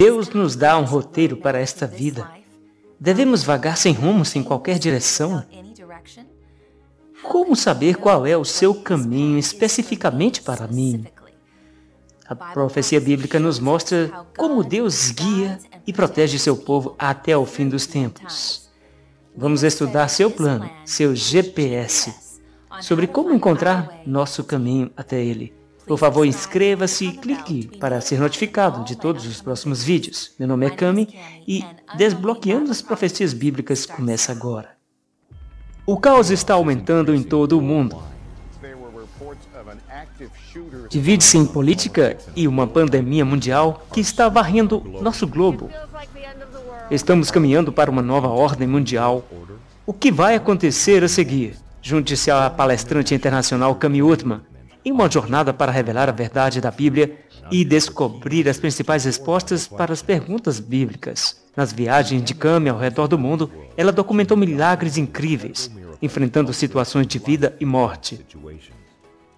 Deus nos dá um roteiro para esta vida. Devemos vagar sem rumo, sem qualquer direção? Como saber qual é o seu caminho especificamente para mim? A profecia bíblica nos mostra como Deus guia e protege seu povo até o fim dos tempos. Vamos estudar seu plano, seu GPS, sobre como encontrar nosso caminho até Ele. Por favor, inscreva-se e clique para ser notificado de todos os próximos vídeos. Meu nome é Cami e Desbloqueando as Profecias Bíblicas começa agora. O caos está aumentando em todo o mundo. Divide-se em política e uma pandemia mundial que está varrendo nosso globo. Estamos caminhando para uma nova ordem mundial. O que vai acontecer a seguir? Junte-se à palestrante internacional Cami Ottman em uma jornada para revelar a verdade da Bíblia e descobrir as principais respostas para as perguntas bíblicas. Nas viagens de Cami ao redor do mundo, ela documentou milagres incríveis, enfrentando situações de vida e morte.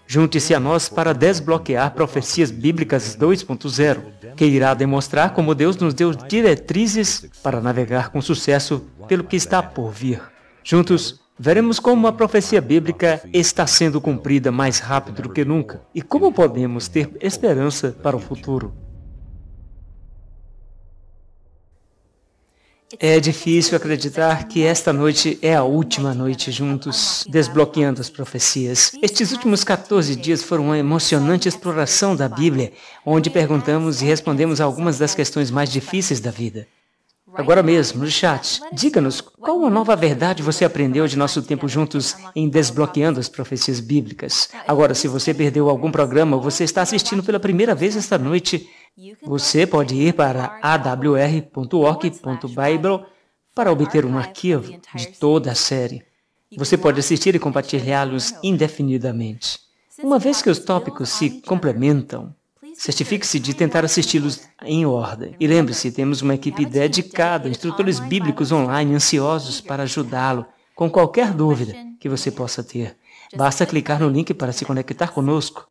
Junte-se a nós para desbloquear Profecias Bíblicas 2.0, que irá demonstrar como Deus nos deu diretrizes para navegar com sucesso pelo que está por vir. Juntos, veremos como a profecia bíblica está sendo cumprida mais rápido do que nunca e como podemos ter esperança para o futuro. É difícil acreditar que esta noite é a última noite juntos, desbloqueando as profecias. Estes últimos 14 dias foram uma emocionante exploração da Bíblia, onde perguntamos e respondemos algumas das questões mais difíceis da vida. Agora mesmo, no chat, diga-nos qual uma nova verdade você aprendeu de nosso tempo juntos em Desbloqueando as Profecias Bíblicas. Agora, se você perdeu algum programa ou você está assistindo pela primeira vez esta noite, você pode ir para awr.org.bible para obter um arquivo de toda a série. Você pode assistir e compartilhá-los indefinidamente. Uma vez que os tópicos se complementam, certifique-se de tentar assisti-los em ordem. E lembre-se, temos uma equipe dedicada, instrutores bíblicos online ansiosos para ajudá-lo com qualquer dúvida que você possa ter. Basta clicar no link para se conectar conosco.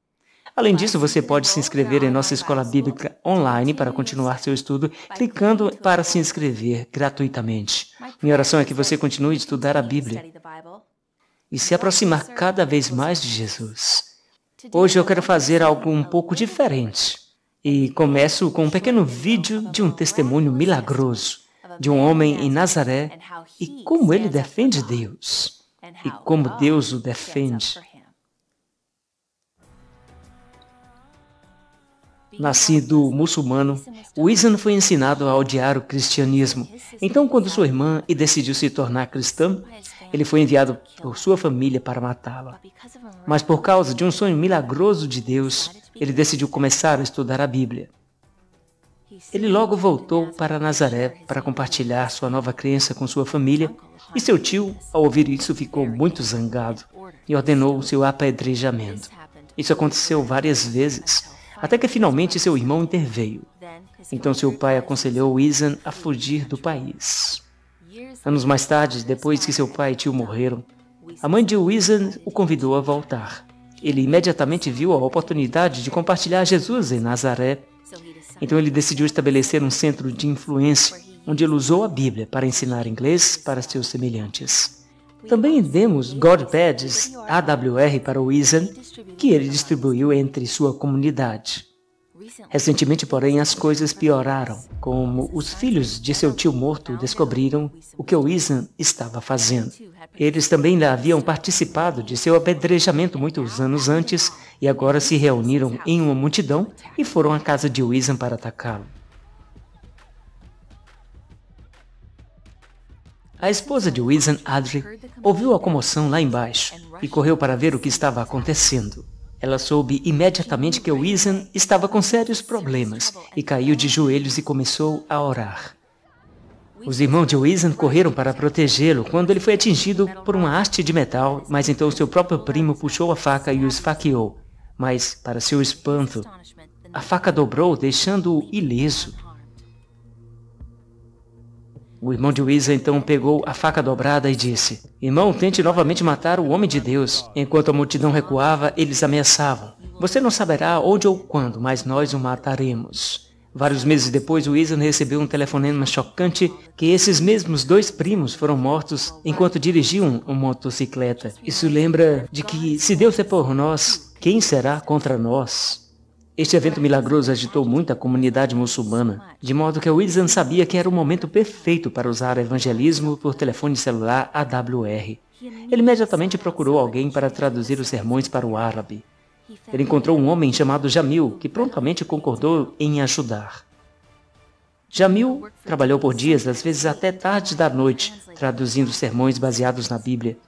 Além disso, você pode se inscrever em nossa escola bíblica online para continuar seu estudo, clicando para se inscrever gratuitamente. Minha oração é que você continue a estudar a Bíblia e se aproximar cada vez mais de Jesus. Hoje eu quero fazer algo um pouco diferente e começo com um pequeno vídeo de um testemunho milagroso de um homem em Nazaré e como ele defende Deus e como Deus o defende. Nascido muçulmano, Wisan foi ensinado a odiar o cristianismo. Então, quando sua irmã decidiu se tornar cristã, ele foi enviado por sua família para matá-la. Mas por causa de um sonho milagroso de Deus, ele decidiu começar a estudar a Bíblia. Ele logo voltou para Nazaré para compartilhar sua nova crença com sua família, e seu tio, ao ouvir isso, ficou muito zangado e ordenou o seu apedrejamento. Isso aconteceu várias vezes, até que finalmente seu irmão interveio. Então seu pai aconselhou Wisan a fugir do país. Anos mais tarde, depois que seu pai e tio morreram, a mãe de Wisan o convidou a voltar. Ele imediatamente viu a oportunidade de compartilhar Jesus em Nazaré. Então ele decidiu estabelecer um centro de influência, onde ele usou a Bíblia para ensinar inglês para seus semelhantes. Também demos God Badges AWR para Wisan, que ele distribuiu entre sua comunidade. Recentemente, porém, as coisas pioraram, como os filhos de seu tio morto descobriram o que Wisan estava fazendo. Eles também haviam participado de seu apedrejamento muitos anos antes e agora se reuniram em uma multidão e foram à casa de Wisan para atacá-lo. A esposa de Wisan, Adri, ouviu a comoção lá embaixo e correu para ver o que estava acontecendo. Ela soube imediatamente que Wisan estava com sérios problemas e caiu de joelhos e começou a orar. Os irmãos de Wisan correram para protegê-lo quando ele foi atingido por uma haste de metal, mas então seu próprio primo puxou a faca e o esfaqueou. Mas, para seu espanto, a faca dobrou, deixando-o ileso. O irmão de Wisan então pegou a faca dobrada e disse: "Irmão, tente novamente matar o homem de Deus." Enquanto a multidão recuava, eles ameaçavam: "Você não saberá onde ou quando, mas nós o mataremos." Vários meses depois, Wisan recebeu um telefonema chocante que esses mesmos 2 primos foram mortos enquanto dirigiam uma motocicleta. Isso lembra de que, se Deus é por nós, quem será contra nós? Este evento milagroso agitou muito a comunidade muçulmana, de modo que Wisan sabia que era o momento perfeito para usar evangelismo por telefone celular AWR. Ele imediatamente procurou alguém para traduzir os sermões para o árabe. Ele encontrou um homem chamado Jamil, que prontamente concordou em ajudar. Jamil trabalhou por dias, às vezes até tarde da noite, traduzindo sermões baseados na Bíblia.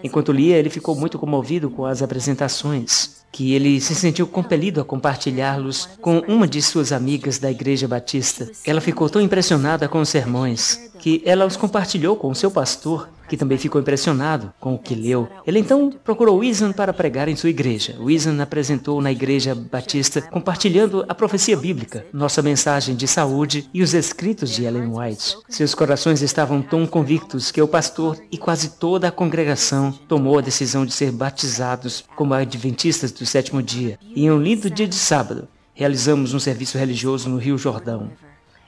Enquanto lia, ele ficou muito comovido com as apresentações, que ele se sentiu compelido a compartilhá-los com uma de suas amigas da Igreja Batista. Ela ficou tão impressionada com os sermões, que ela os compartilhou com o seu pastor, que também ficou impressionado com o que leu. Ele então procurou Wisan para pregar em sua igreja. Wisan apresentou na Igreja Batista, compartilhando a profecia bíblica, nossa mensagem de saúde e os escritos de Ellen White. Seus corações estavam tão convictos que o pastor e quase toda a congregação tomou a decisão de ser batizados como adventistas do 7º dia. E em um lindo dia de sábado, realizamos um serviço religioso no Rio Jordão.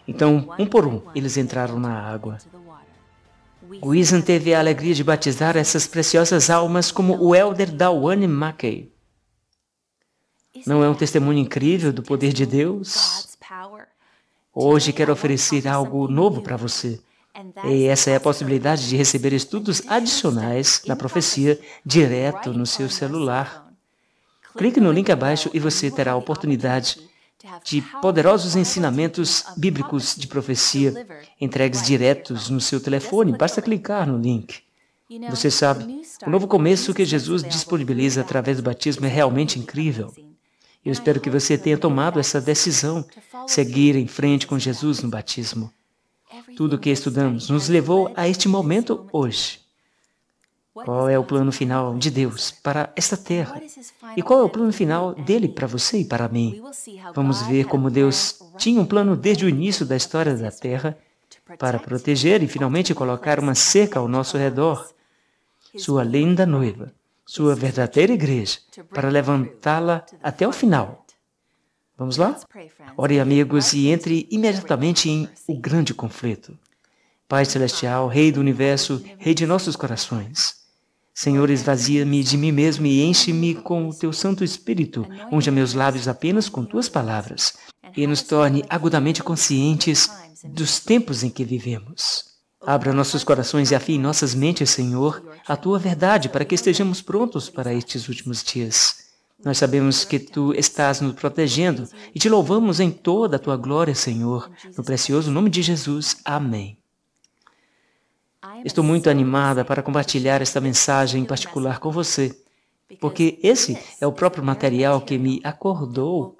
Então, um por um, eles entraram na água. Wisan teve a alegria de batizar essas preciosas almas como o elder Dawane Mackey. Não é um testemunho incrível do poder de Deus? Hoje quero oferecer algo novo para você. E essa é a possibilidade de receber estudos adicionais na profecia direto no seu celular. Clique no link abaixo e você terá a oportunidade de poderosos ensinamentos bíblicos de profecia entregues diretos no seu telefone. Basta clicar no link. Você sabe, o novo começo que Jesus disponibiliza através do batismo é realmente incrível. Eu espero que você tenha tomado essa decisão, seguir em frente com Jesus no batismo. Tudo o que estudamos nos levou a este momento hoje. Qual é o plano final de Deus para esta terra? E qual é o plano final dele para você e para mim? Vamos ver como Deus tinha um plano desde o início da história da terra para proteger e finalmente colocar uma cerca ao nosso redor, sua linda noiva, sua verdadeira igreja, para levantá-la até o final. Vamos lá? Ore, amigos, e entre imediatamente em o grande conflito. Pai Celestial, Rei do Universo, Rei de nossos corações. Senhor, esvazia-me de mim mesmo e enche-me com o Teu Santo Espírito. Unja meus lábios apenas com Tuas palavras e nos torne agudamente conscientes dos tempos em que vivemos. Abra nossos corações e afie nossas mentes, Senhor, a Tua verdade para que estejamos prontos para estes últimos dias. Nós sabemos que Tu estás nos protegendo e Te louvamos em toda a Tua glória, Senhor. No precioso nome de Jesus. Amém. Estou muito animada para compartilhar esta mensagem em particular com você, porque esse é o próprio material que me acordou.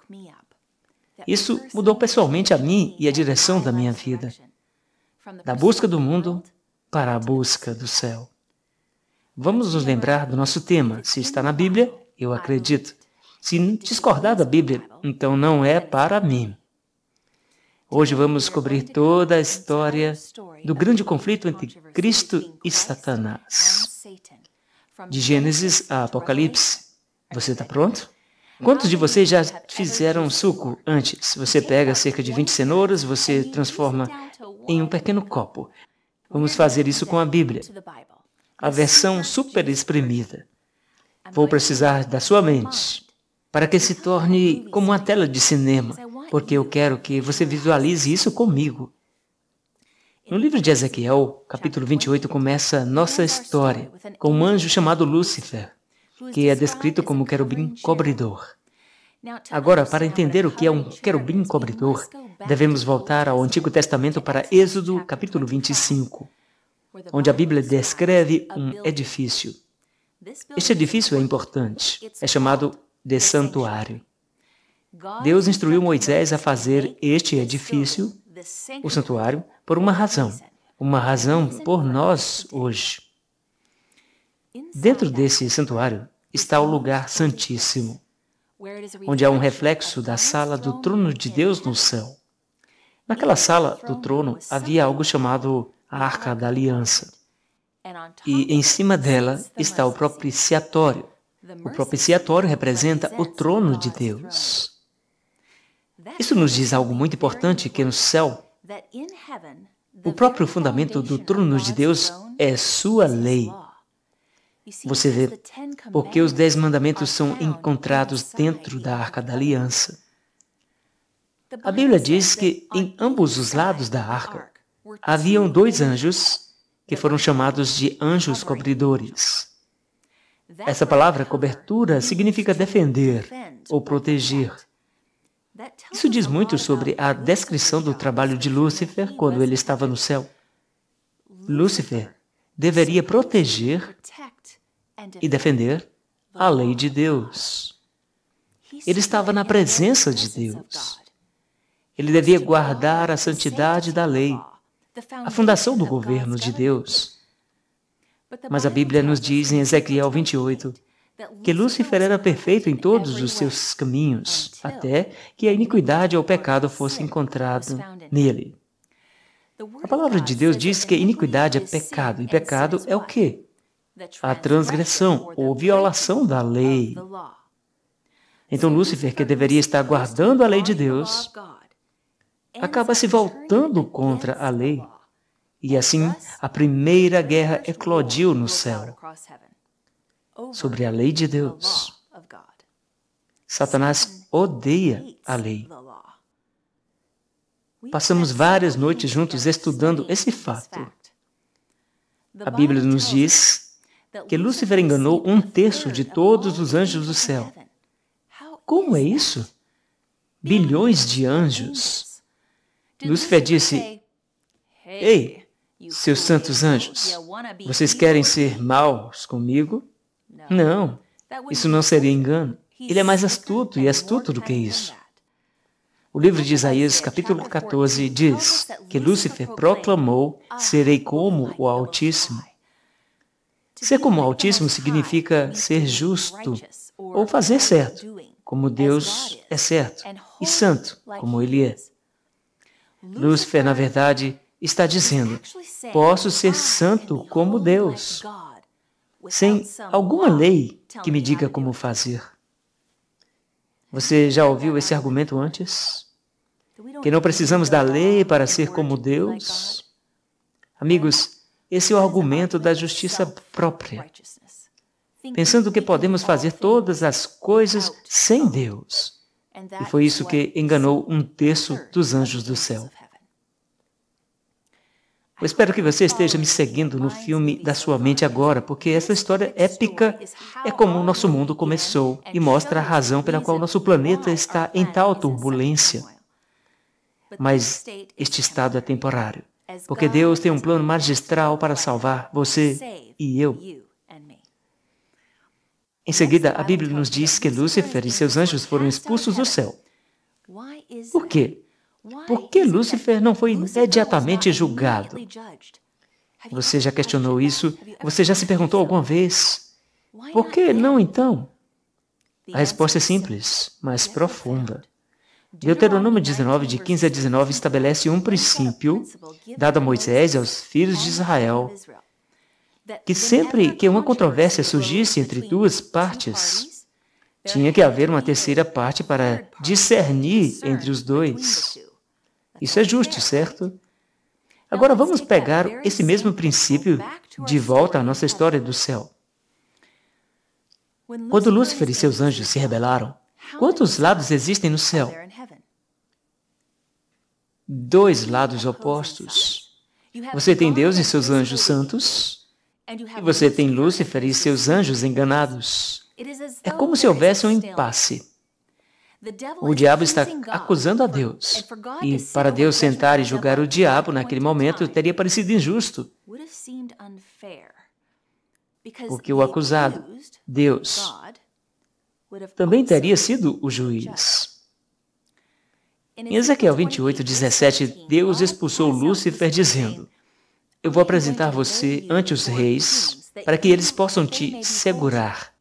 Isso mudou pessoalmente a mim e a direção da minha vida, da busca do mundo para a busca do céu. Vamos nos lembrar do nosso tema. Se está na Bíblia, eu acredito. Se discordar da Bíblia, então não é para mim. Hoje vamos cobrir toda a história do grande conflito entre Cristo e Satanás. De Gênesis a Apocalipse. Você está pronto? Quantos de vocês já fizeram suco antes? Você pega cerca de 20 cenouras, você transforma em um pequeno copo. Vamos fazer isso com a Bíblia. A versão super espremida. Vou precisar da sua mente para que se torne como uma tela de cinema, porque eu quero que você visualize isso comigo. No livro de Ezequiel, capítulo 28, começa nossa história com um anjo chamado Lúcifer, que é descrito como querubim cobridor. Agora, para entender o que é um querubim cobridor, devemos voltar ao Antigo Testamento para Êxodo, capítulo 25, onde a Bíblia descreve um edifício. Este edifício é importante, é chamado de santuário. Deus instruiu Moisés a fazer este edifício, o santuário, por uma razão por nós hoje. Dentro desse santuário está o lugar santíssimo, onde há um reflexo da sala do trono de Deus no céu. Naquela sala do trono havia algo chamado a Arca da Aliança, e em cima dela está o propiciatório. O propiciatório representa o trono de Deus. Isso nos diz algo muito importante, que no céu, o próprio fundamento do trono de Deus é sua lei. Você vê porque os 10 mandamentos são encontrados dentro da Arca da Aliança. A Bíblia diz que em ambos os lados da arca haviam 2 anjos que foram chamados de anjos cobridores. Essa palavra cobertura significa defender ou proteger. Isso diz muito sobre a descrição do trabalho de Lúcifer quando ele estava no céu. Lúcifer deveria proteger e defender a lei de Deus. Ele estava na presença de Deus. Ele devia guardar a santidade da lei, a fundação do governo de Deus. Mas a Bíblia nos diz em Ezequiel 28 que Lúcifer era perfeito em todos os seus caminhos, até que a iniquidade ou o pecado fosse encontrado nele. A palavra de Deus diz que iniquidade é pecado, e pecado é o quê? A transgressão ou violação da lei. Então Lúcifer, que deveria estar guardando a lei de Deus, acaba se voltando contra a lei. E assim, a primeira guerra eclodiu no céu sobre a lei de Deus. Satanás odeia a lei. Passamos várias noites juntos estudando esse fato. A Bíblia nos diz que Lúcifer enganou 1/3 de todos os anjos do céu. Como é isso? Bilhões de anjos. Lúcifer disse: Ei, seus santos anjos, vocês querem ser maus comigo? Não, isso não seria engano. Ele é mais astuto e astuto do que isso. O livro de Isaías, capítulo 14, diz que Lúcifer proclamou: serei como o Altíssimo. Ser como o Altíssimo significa ser justo ou fazer certo, como Deus é certo, e santo, como Ele é. Lúcifer, na verdade, está dizendo: posso ser santo como Deus, sem alguma lei que me diga como fazer. Você já ouviu esse argumento antes? Que não precisamos da lei para ser como Deus? Amigos, esse é o argumento da justiça própria. Pensando que podemos fazer todas as coisas sem Deus. E foi isso que enganou 1/3 dos anjos do céu. Eu espero que você esteja me seguindo no filme da sua mente agora, porque essa história épica é como o nosso mundo começou e mostra a razão pela qual nosso planeta está em tal turbulência. Mas este estado é temporário, porque Deus tem um plano magistral para salvar você e eu. Em seguida, a Bíblia nos diz que Lúcifer e seus anjos foram expulsos do céu. Por quê? Por que Lúcifer não foi imediatamente julgado? Você já questionou isso? Você já se perguntou alguma vez? Por que não então? A resposta é simples, mas profunda. Deuteronômio 19, de 15 a 19, estabelece um princípio dado a Moisés e aos filhos de Israel, que sempre que uma controvérsia surgisse entre 2 partes, tinha que haver uma terceira parte para discernir entre os 2. Isso é justo, certo? Agora vamos pegar esse mesmo princípio de volta à nossa história do céu. Quando Lúcifer e seus anjos se rebelaram, quantos lados existem no céu? 2 lados opostos. Você tem Deus e seus anjos santos, e você tem Lúcifer e seus anjos enganados. É como se houvesse um impasse. O diabo está acusando a Deus. E para Deus sentar e julgar o diabo naquele momento teria parecido injusto. Porque o acusado, Deus, também teria sido o juiz. Em Ezequiel 28, 17, Deus expulsou Lúcifer dizendo: eu vou apresentar você ante os reis para que eles possam te segurar.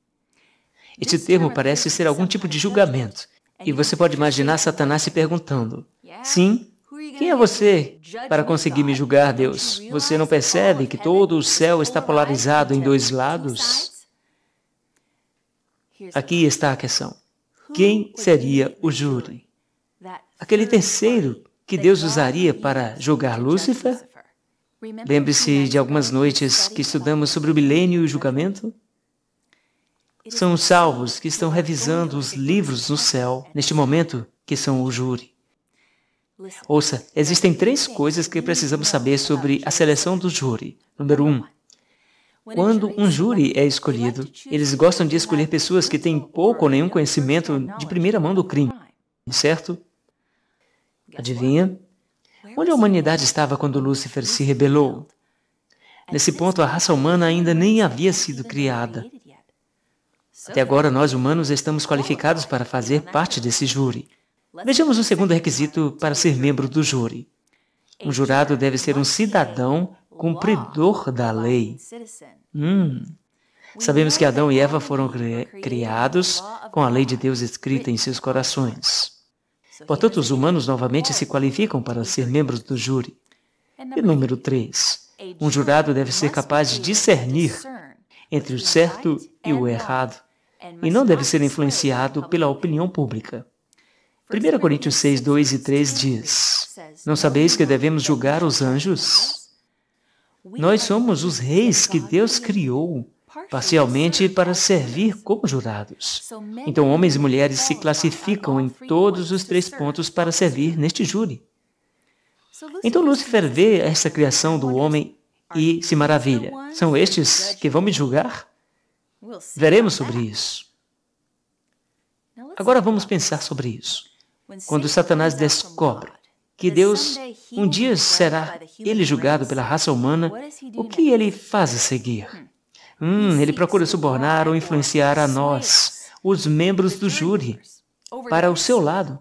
Este termo parece ser algum tipo de julgamento. E você pode imaginar Satanás se perguntando: sim, quem é você para conseguir me julgar, Deus? Você não percebe que todo o céu está polarizado em 2 lados? Aqui está a questão. Quem seria o júri? aquele terceiro que Deus usaria para julgar Lúcifer? Lembre-se de algumas noites que estudamos sobre o milênio e o julgamento? São os salvos que estão revisando os livros no céu, neste momento, que são o júri. Ouça, existem 3 coisas que precisamos saber sobre a seleção do júri. Número 1. Quando um júri é escolhido, eles gostam de escolher pessoas que têm pouco ou nenhum conhecimento de primeira mão do crime, certo? Adivinha? Onde a humanidade estava quando Lúcifer se rebelou? Nesse ponto, a raça humana ainda nem havia sido criada. Até agora, nós humanos estamos qualificados para fazer parte desse júri. Vejamos o segundo requisito para ser membro do júri. Um jurado deve ser um cidadão cumpridor da lei. Sabemos que Adão e Eva foram criados com a lei de Deus escrita em seus corações. Portanto, os humanos novamente se qualificam para ser membros do júri. E número 3. Um jurado deve ser capaz de discernir entre o certo e o errado, e não deve ser influenciado pela opinião pública. 1 Coríntios 6, 2 e 3 diz: Não sabeis que devemos julgar os anjos? Nós somos os reis que Deus criou, parcialmente para servir como jurados. Então, homens e mulheres se classificam em todos os 3 pontos para servir neste júri. Então, Lúcifer vê essa criação do homem e se maravilha. São estes que vão me julgar? Veremos sobre isso. Agora vamos pensar sobre isso. Quando Satanás descobre que Deus um dia será ele julgado pela raça humana, o que ele faz a seguir? Ele procura subornar ou influenciar a nós, os membros do júri, para o seu lado,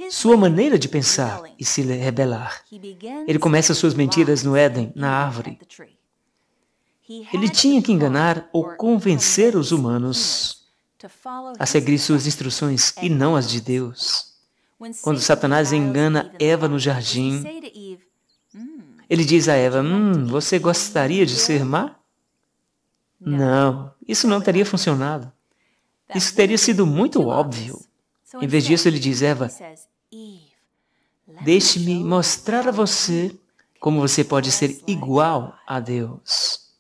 sua maneira de pensar e se rebelar. Ele começa suas mentiras no Éden, na árvore. Ele tinha que enganar ou convencer os humanos a seguir suas instruções e não as de Deus. Quando Satanás engana Eva no jardim, ele diz a Eva, você gostaria de ser má? Não, isso não teria funcionado. Isso teria sido muito óbvio. Em vez disso, ele diz, Eva, deixe-me mostrar a você como você pode ser igual a Deus.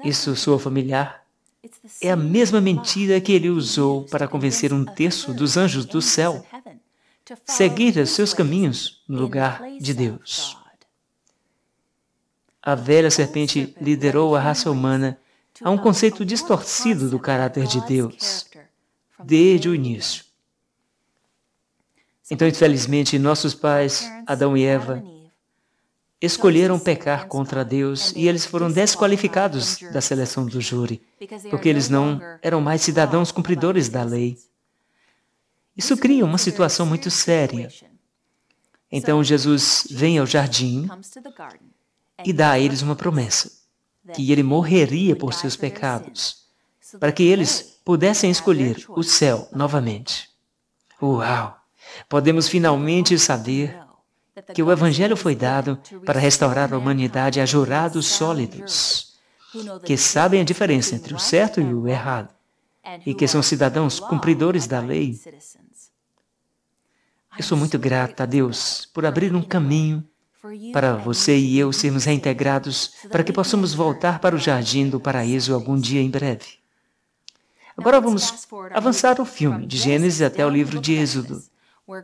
Isso soa familiar? É a mesma mentira que ele usou para convencer 1/3 dos anjos do céu a seguir os seus caminhos no lugar de Deus. A velha serpente liderou a raça humana a um conceito distorcido do caráter de Deus, desde o início. Então, infelizmente, nossos pais, Adão e Eva, escolheram pecar contra Deus e eles foram desqualificados da seleção do júri, porque eles não eram mais cidadãos cumpridores da lei. Isso cria uma situação muito séria. Então, Jesus vem ao jardim e dá a eles uma promessa, que ele morreria por seus pecados, para que eles pudessem escolher o céu novamente. Uau! Podemos finalmente saber que o Evangelho foi dado para restaurar a humanidade a jurados sólidos, que sabem a diferença entre o certo e o errado, e que são cidadãos cumpridores da lei. Eu sou muito grata a Deus por abrir um caminho para você e eu sermos reintegrados, para que possamos voltar para o jardim do paraíso algum dia em breve. Agora vamos avançar o filme, de Gênesis até o livro de Êxodo,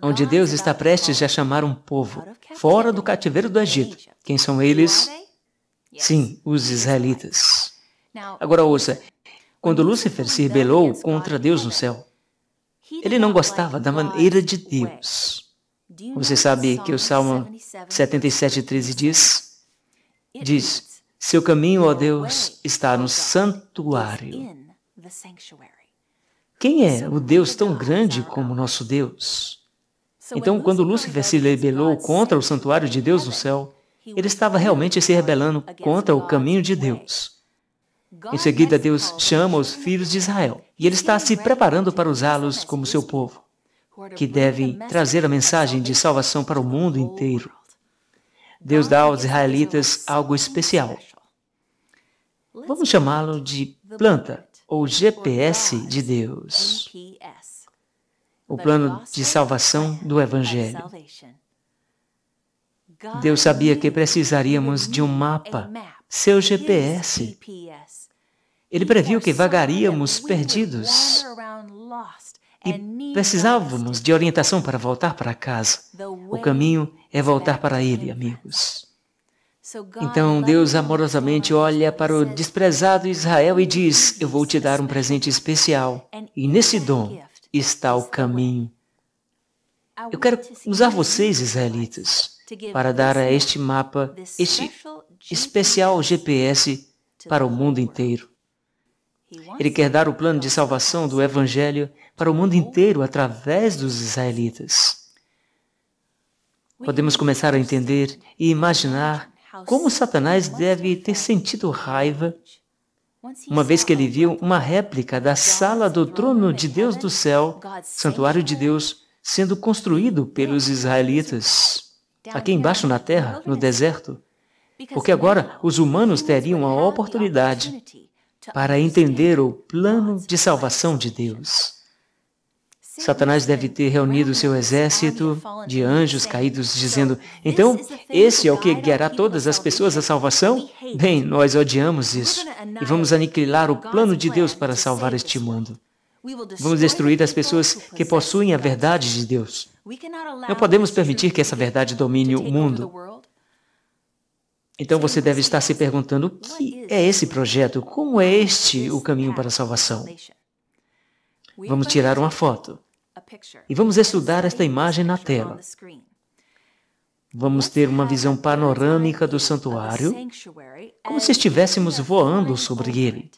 onde Deus está prestes a chamar um povo fora do cativeiro do Egito. Quem são eles? Sim, os israelitas. Agora ouça, quando Lúcifer se rebelou contra Deus no céu, ele não gostava da maneira de Deus. Você sabe que o Salmo 77:13 diz, seu caminho, ó Deus, está no santuário. Quem é o Deus tão grande como nosso Deus? Então, quando Lúcifer se rebelou contra o santuário de Deus no céu, ele estava realmente se rebelando contra o caminho de Deus. Em seguida, Deus chama os filhos de Israel, e ele está se preparando para usá-los como seu povo, que devem trazer a mensagem de salvação para o mundo inteiro. Deus dá aos israelitas algo especial. Vamos chamá-lo de planta, ou GPS de Deus. o plano de salvação do Evangelho. Deus sabia que precisaríamos de um mapa, seu GPS. Ele previu que vagaríamos perdidos e precisávamos de orientação para voltar para casa. O caminho é voltar para Ele, amigos. Então Deus amorosamente olha para o desprezado Israel e diz: eu vou te dar um presente especial, e nesse dom está o caminho. Eu quero usar vocês, israelitas, para dar a este mapa, este especial GPS para o mundo inteiro. Ele quer dar o plano de salvação do Evangelho para o mundo inteiro através dos israelitas. Podemos começar a entender e imaginar como Satanás deve ter sentido raiva uma vez que ele viu uma réplica da sala do trono de Deus do céu, santuário de Deus, sendo construído pelos israelitas, aqui embaixo na terra, no deserto, porque agora os humanos teriam a oportunidade para entender o plano de salvação de Deus. Satanás deve ter reunido seu exército de anjos caídos, dizendo: então, esse é o que guiará todas as pessoas à salvação? Bem, nós odiamos isso e vamos aniquilar o plano de Deus para salvar este mundo. Vamos destruir as pessoas que possuem a verdade de Deus. Não podemos permitir que essa verdade domine o mundo. Então você deve estar se perguntando: o que é esse projeto? Como é este o caminho para a salvação? Vamos tirar uma foto e vamos estudar esta imagem na tela. Vamos ter uma visão panorâmica do santuário, como se estivéssemos voando sobre ele.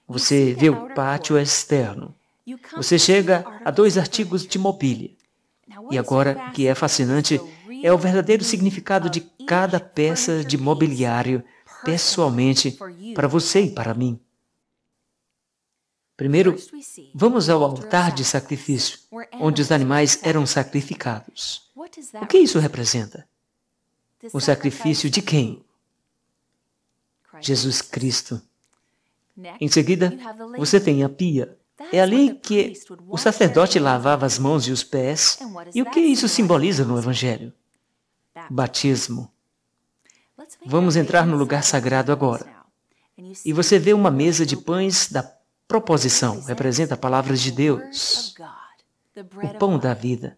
Você vê o pátio externo. Você chega a 2 artigos de mobília. E agora, o que é fascinante é o verdadeiro significado de cada peça de mobiliário, pessoalmente, para você e para mim. Primeiro, vamos ao altar de sacrifício, onde os animais eram sacrificados. O que isso representa? O sacrifício de quem? Jesus Cristo. Em seguida, você tem a pia. É ali que o sacerdote lavava as mãos e os pés. E o que isso simboliza no Evangelho? Batismo. Vamos entrar no lugar sagrado agora. E você vê uma mesa de pães da proposição, representa a palavra de Deus, o pão da vida.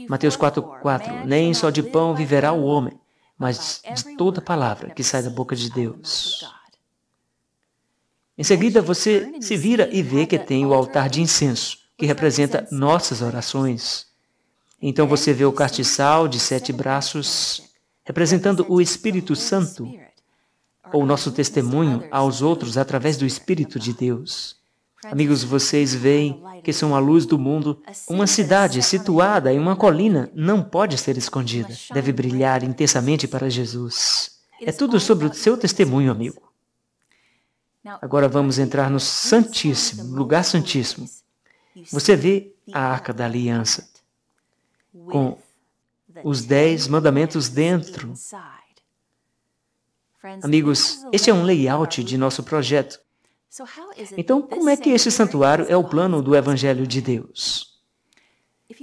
Mateus 4:4, nem só de pão viverá o homem, mas de toda palavra que sai da boca de Deus. Em seguida, você se vira e vê que tem o altar de incenso, que representa nossas orações. Então você vê o castiçal de 7 braços, representando o Espírito Santo, ou nosso testemunho aos outros através do Espírito de Deus. Amigos, vocês veem que são a luz do mundo. Uma cidade situada em uma colina não pode ser escondida. Deve brilhar intensamente para Jesus. É tudo sobre o seu testemunho, amigo. Agora vamos entrar no Santíssimo, lugar Santíssimo. Você vê a Arca da Aliança, com os 10 mandamentos dentro. Amigos, este é um layout de nosso projeto. Então, como é que este santuário é o plano do Evangelho de Deus?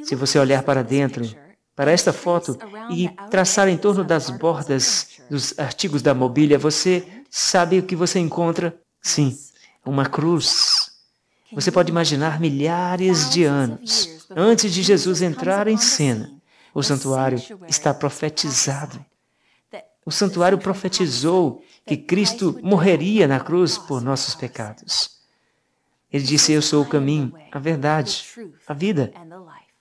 Se você olhar para dentro, para esta foto, e traçar em torno das bordas dos artigos da mobília, você sabe o que você encontra? Sim, uma cruz. Você pode imaginar milhares de anos antes de Jesus entrar em cena. O santuário está profetizado. O santuário profetizou que Cristo morreria na cruz por nossos pecados. Ele disse: eu sou o caminho, a verdade, a vida,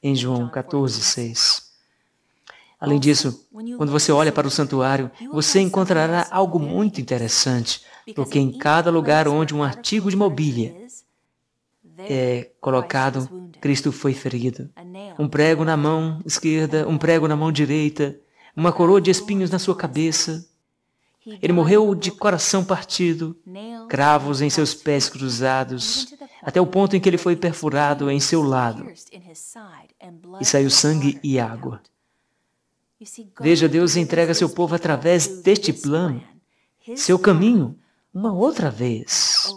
em João 14:6. Além disso, quando você olha para o santuário, você encontrará algo muito interessante, porque em cada lugar onde um artigo de mobília é colocado, Cristo foi ferido. Um prego na mão esquerda, um prego na mão direita, uma coroa de espinhos na sua cabeça. Ele morreu de coração partido, cravos em seus pés cruzados, até o ponto em que ele foi perfurado em seu lado, e saiu sangue e água. Veja, Deus entrega seu povo através deste plano, seu caminho, uma outra vez.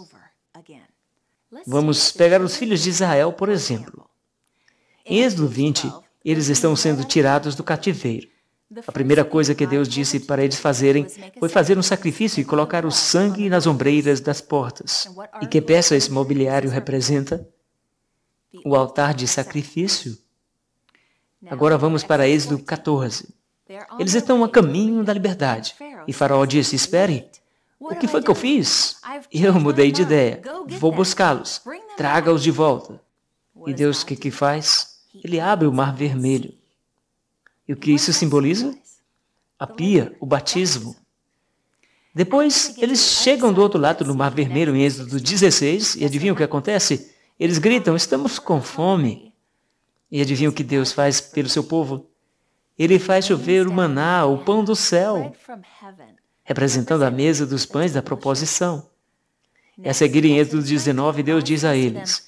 Vamos pegar os filhos de Israel, por exemplo. Em Êxodo 20, eles estão sendo tirados do cativeiro. A primeira coisa que Deus disse para eles fazerem foi fazer um sacrifício e colocar o sangue nas ombreiras das portas. E que peça esse mobiliário representa? O altar de sacrifício. Agora vamos para Êxodo 14. Eles estão a caminho da liberdade. E Faraó disse, espere, o que foi que eu fiz? Eu mudei de ideia. Vou buscá-los. Traga-os de volta. E Deus o que faz? Ele abre o Mar Vermelho. E o que isso simboliza? A pia, o batismo. Depois, eles chegam do outro lado do Mar Vermelho, em Êxodo 16, e adivinham o que acontece? Eles gritam, estamos com fome. E adivinham o que Deus faz pelo seu povo? Ele faz chover o maná, o pão do céu, representando a mesa dos pães da proposição. E a seguir, em Êxodo 19, Deus diz a eles,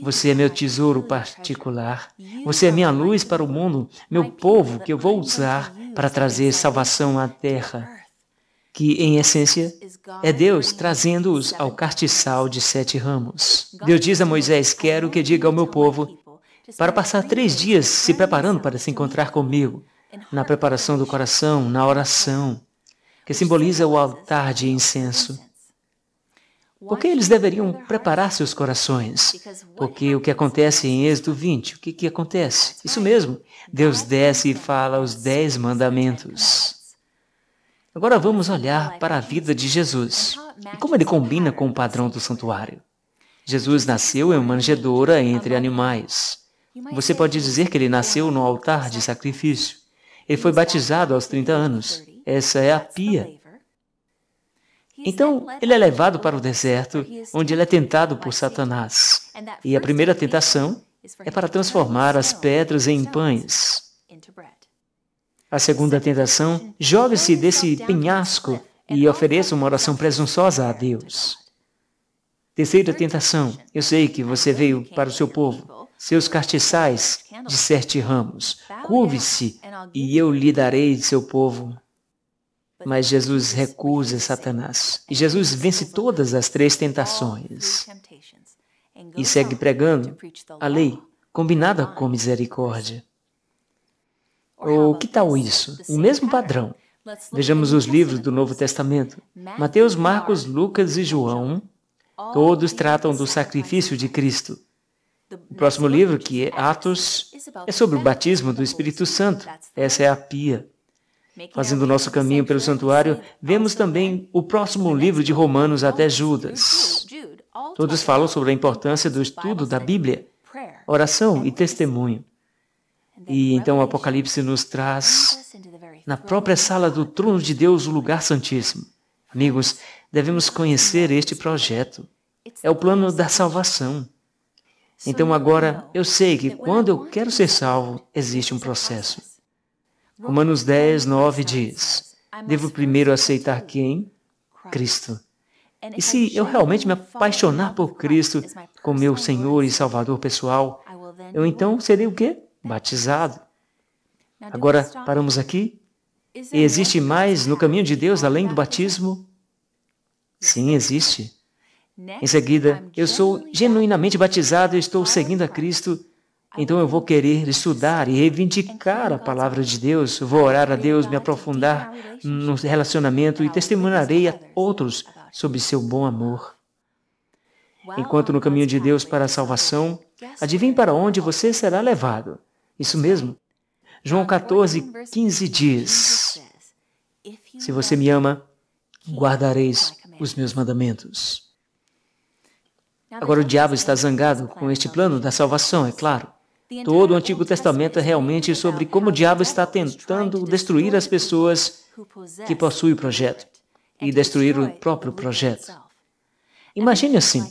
você é meu tesouro particular, você é minha luz para o mundo, meu povo que eu vou usar para trazer salvação à terra, que, em essência, é Deus trazendo-os ao castiçal de 7 ramos. Deus diz a Moisés, quero que diga ao meu povo para passar 3 dias se preparando para se encontrar comigo, na preparação do coração, na oração, que simboliza o altar de incenso. Por que eles deveriam preparar seus corações? Porque o que acontece em Êxodo 20, o que acontece? Isso mesmo, Deus desce e fala os 10 mandamentos. Agora vamos olhar para a vida de Jesus e como ele combina com o padrão do santuário. Jesus nasceu em uma manjedoura entre animais. Você pode dizer que ele nasceu no altar de sacrifício. Ele foi batizado aos 30 anos. Essa é a pia. Então, ele é levado para o deserto, onde ele é tentado por Satanás. E a primeira tentação é para transformar as pedras em pães. A segunda tentação, jogue-se desse penhasco e ofereça uma oração presunçosa a Deus. Terceira tentação, eu sei que você veio para o seu povo, seus castiçais de 7 ramos. Curve-se e eu lhe darei seu povo. Mas Jesus recusa Satanás. E Jesus vence todas as 3 tentações. E segue pregando a lei, combinada com misericórdia. Ou que tal isso? O mesmo padrão. Vejamos os livros do Novo Testamento. Mateus, Marcos, Lucas e João, todos tratam do sacrifício de Cristo. O próximo livro, que é Atos, é sobre o batismo do Espírito Santo. Essa é a pia. Fazendo o nosso caminho pelo santuário, vemos também o próximo livro de Romanos até Judas. Todos falam sobre a importância do estudo da Bíblia, oração e testemunho. E então o Apocalipse nos traz, na própria sala do trono de Deus, o lugar santíssimo. Amigos, devemos conhecer este projeto. É o plano da salvação. Então agora, eu sei que quando eu quero ser salvo, existe um processo. Romanos 10, 9 diz, devo primeiro aceitar quem? Cristo. E se eu realmente me apaixonar por Cristo como meu Senhor e Salvador pessoal, eu então serei o quê? Batizado. Agora, paramos aqui? E existe mais no caminho de Deus além do batismo? Sim, existe. Em seguida, eu sou genuinamente batizado e estou seguindo a Cristo. Então eu vou querer estudar e reivindicar a palavra de Deus, vou orar a Deus, me aprofundar no relacionamento e testemunharei a outros sobre seu bom amor. Enquanto no caminho de Deus para a salvação, adivinhe para onde você será levado. Isso mesmo. João 14, 15 diz, se você me ama, guardareis os meus mandamentos. Agora o diabo está zangado com este plano da salvação, é claro. Todo o Antigo Testamento é realmente sobre como o diabo está tentando destruir as pessoas que possuem o projeto e destruir o próprio projeto. Imagine assim,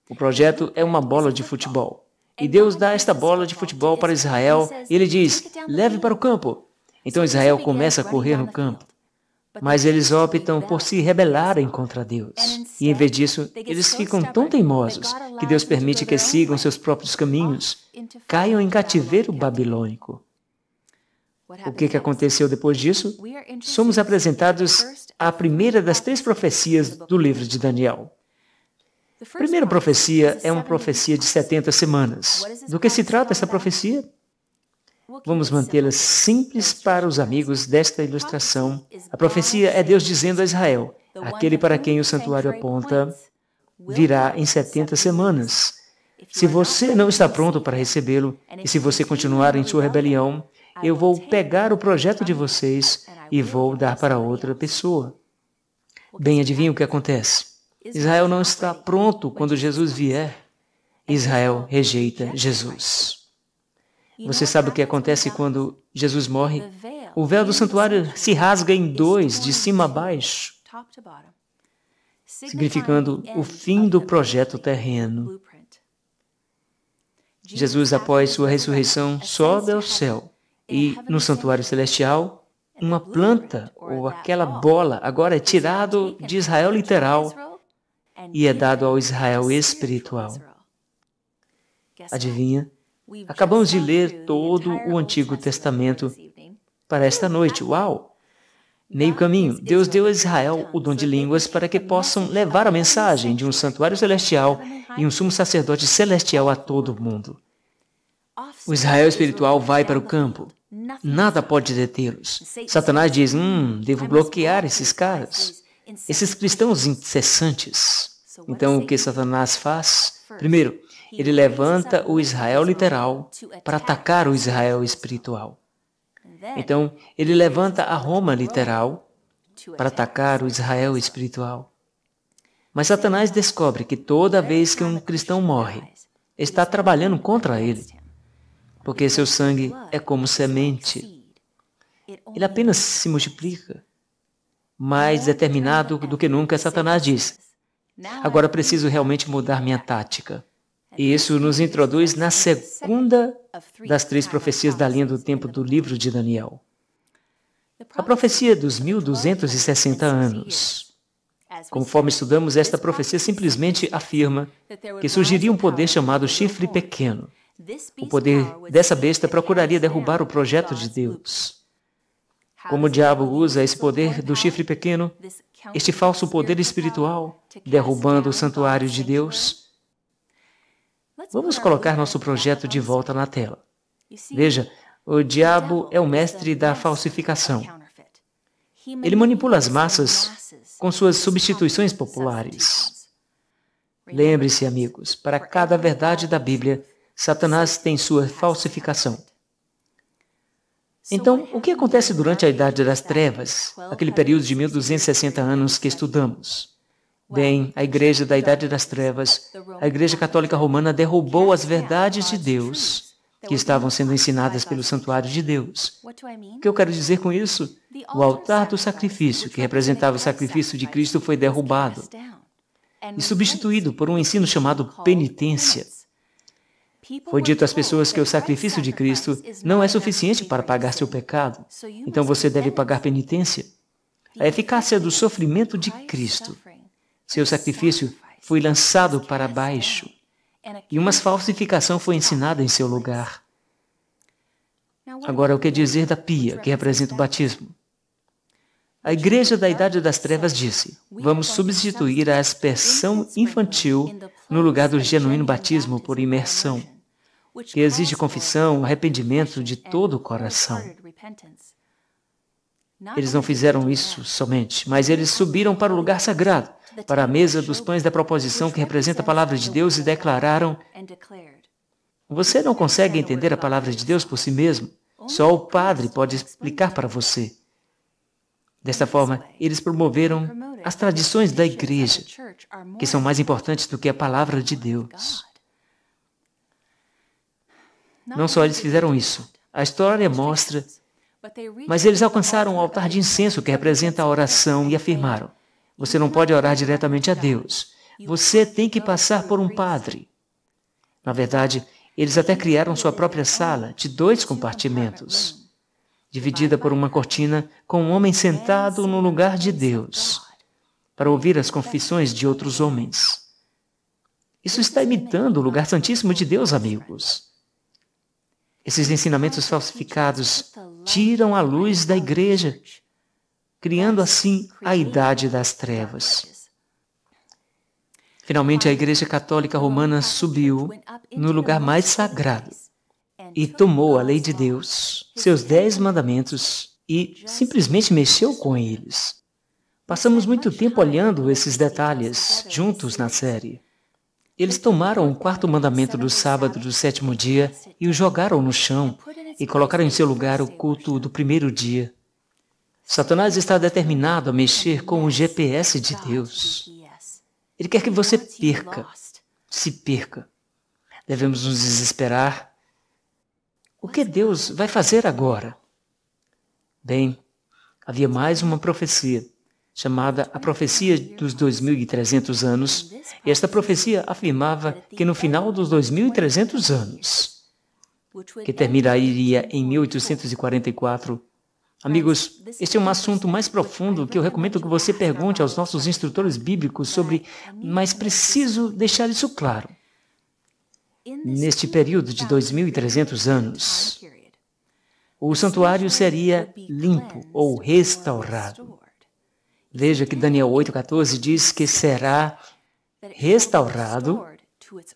o projeto é uma bola de futebol e Deus dá esta bola de futebol para Israel e ele diz, leve para o campo. Então Israel começa a correr no campo. Mas eles optam por se rebelarem contra Deus. E em vez disso, eles ficam tão teimosos que Deus permite que sigam seus próprios caminhos, caiam em cativeiro babilônico. O que aconteceu depois disso? Somos apresentados à primeira das 3 profecias do livro de Daniel. A primeira profecia é uma profecia de 70 semanas. Do que se trata essa profecia? Vamos mantê-la simples para os amigos desta ilustração. A profecia é Deus dizendo a Israel: aquele para quem o santuário aponta virá em 70 semanas. Se você não está pronto para recebê-lo, e se você continuar em sua rebelião, eu vou pegar o projeto de vocês e vou dar para outra pessoa. Bem, adivinha o que acontece? Israel não está pronto quando Jesus vier. Israel rejeita Jesus. Você sabe o que acontece quando Jesus morre? O véu do santuário se rasga em dois, de cima a baixo, significando o fim do projeto terreno. Jesus, após sua ressurreição, sobe ao céu e, no santuário celestial, uma planta, ou aquela bola, agora é tirado de Israel literal e é dado ao Israel espiritual. Adivinha? Acabamos de ler todo o Antigo Testamento para esta noite. Uau! Meio caminho, Deus deu a Israel o dom de línguas para que possam levar a mensagem de um santuário celestial e um sumo sacerdote celestial a todo o mundo. O Israel espiritual vai para o campo. Nada pode detê-los. Satanás diz, devo bloquear esses caras, esses cristãos incessantes. Então, o que Satanás faz? Primeiro, ele levanta o Israel literal para atacar o Israel espiritual. Então, ele levanta a Roma literal para atacar o Israel espiritual. Mas Satanás descobre que toda vez que um cristão morre, está trabalhando contra ele, porque seu sangue é como semente. Ele apenas se multiplica. Mais determinado do que nunca, Satanás diz, agora preciso realmente mudar minha tática. E isso nos introduz na segunda das 3 profecias da linha do tempo do livro de Daniel. A profecia dos 1260 anos. Conforme estudamos, esta profecia simplesmente afirma que surgiria um poder chamado chifre pequeno. O poder dessa besta procuraria derrubar o projeto de Deus. Como o diabo usa esse poder do chifre pequeno, este falso poder espiritual, derrubando o santuário de Deus? Vamos colocar nosso projeto de volta na tela. Veja, o diabo é o mestre da falsificação. Ele manipula as massas com suas substituições populares. Lembre-se, amigos, para cada verdade da Bíblia, Satanás tem sua falsificação. Então, o que acontece durante a Idade das Trevas, aquele período de 1260 anos que estudamos? Bem, a Igreja da Idade das Trevas, a Igreja Católica Romana derrubou as verdades de Deus que estavam sendo ensinadas pelo santuário de Deus. O que eu quero dizer com isso? O altar do sacrifício, que representava o sacrifício de Cristo, foi derrubado e substituído por um ensino chamado penitência. Foi dito às pessoas que o sacrifício de Cristo não é suficiente para pagar seu pecado, então você deve pagar penitência. A eficácia do sofrimento de Cristo. Seu sacrifício foi lançado para baixo e uma falsificação foi ensinada em seu lugar. Agora, o que dizer da pia, que representa o batismo? A Igreja da Idade das Trevas disse, vamos substituir a aspersão infantil no lugar do genuíno batismo por imersão, que exige confissão, arrependimento de todo o coração. Eles não fizeram isso somente, mas eles subiram para o lugar sagrado, para a mesa dos pães da proposição que representa a palavra de Deus e declararam, você não consegue entender a palavra de Deus por si mesmo, só o Padre pode explicar para você. Desta forma, eles promoveram as tradições da igreja, que são mais importantes do que a palavra de Deus. Não só eles fizeram isso, a história mostra, mas eles alcançaram o altar de incenso que representa a oração e afirmaram, você não pode orar diretamente a Deus, você tem que passar por um padre. Na verdade, eles até criaram sua própria sala de 2 compartimentos, dividida por uma cortina com um homem sentado no lugar de Deus, para ouvir as confissões de outros homens. Isso está imitando o lugar santíssimo de Deus, amigos. Esses ensinamentos falsificados tiram a luz da igreja, criando assim a Idade das Trevas. Finalmente, a Igreja Católica Romana subiu no lugar mais sagrado e tomou a lei de Deus, seus 10 mandamentos, e simplesmente mexeu com eles. Passamos muito tempo olhando esses detalhes juntos na série. Eles tomaram o 4º mandamento do sábado do 7º dia e o jogaram no chão e colocaram em seu lugar o culto do 1º dia. Satanás está determinado a mexer com o GPS de Deus. Ele quer que você perca, se perca. Devemos nos desesperar. O que Deus vai fazer agora? Bem, havia mais uma profecia, chamada a profecia dos 2.300 anos, e esta profecia afirmava que no final dos 2.300 anos, que terminaria em 1844, amigos, este é um assunto mais profundo que eu recomendo que você pergunte aos nossos instrutores bíblicos sobre, mas preciso deixar isso claro. Neste período de 2.300 anos, o santuário seria limpo ou restaurado. Veja que Daniel 8,14 diz que será restaurado